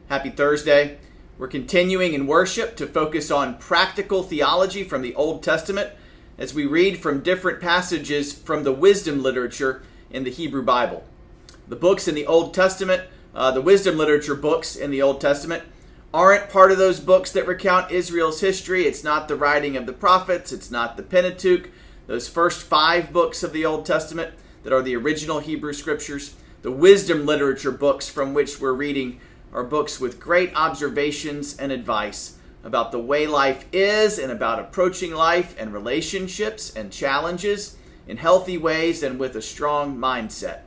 Happy Thursday. We're continuing in worship to focus on practical theology from the Old Testament as we read from different passages from the wisdom literature in the Hebrew Bible. The books in the Old Testament, the wisdom literature books in the Old Testament, aren't part of those books that recount Israel's history. It's not the writing of the prophets. It's not the Pentateuch. Those first 5 books of the Old Testament that are the original Hebrew scriptures. The wisdom literature books from which we're reading are books with great observations and advice about the way life is and about approaching life and relationships and challenges in healthy ways and with a strong mindset.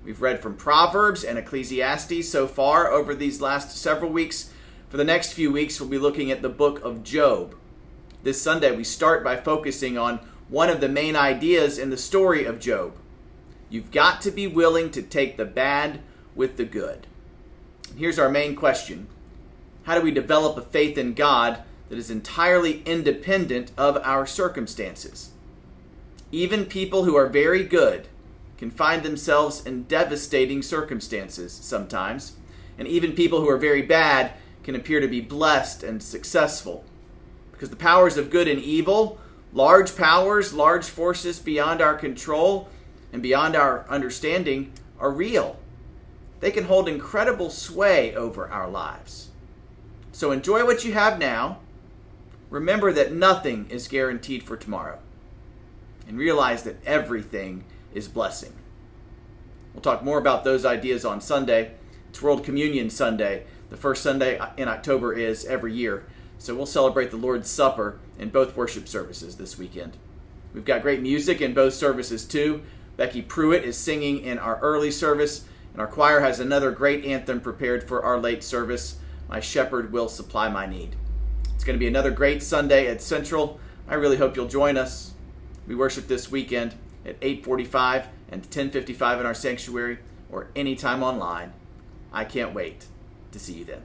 We've read from Proverbs and Ecclesiastes so far over these last several weeks. For the next few weeks, we'll be looking at the book of Job. This Sunday, we start by focusing on one of the main ideas in the story of Job. You've got to be willing to take the bad with the good. Here's our main question. How do we develop a faith in God that is entirely independent of our circumstances? Even people who are very good can find themselves in devastating circumstances sometimes, and even people who are very bad can appear to be blessed and successful. Because the powers of good and evil, large powers, large forces beyond our control and beyond our understanding, are real. They can hold incredible sway over our lives. So enjoy what you have now. Remember that nothing is guaranteed for tomorrow. And realize that everything is blessing. We'll talk more about those ideas on Sunday. It's World Communion Sunday. The first Sunday in October is every year. So we'll celebrate the Lord's Supper in both worship services this weekend. We've got great music in both services too. Becky Pruitt is singing in our early service. And our choir has another great anthem prepared for our late service, My Shepherd Will Supply My Need. It's going to be another great Sunday at Central. I really hope you'll join us. We worship this weekend at 8:45 and 10:55 in our sanctuary or anytime online. I can't wait to see you then.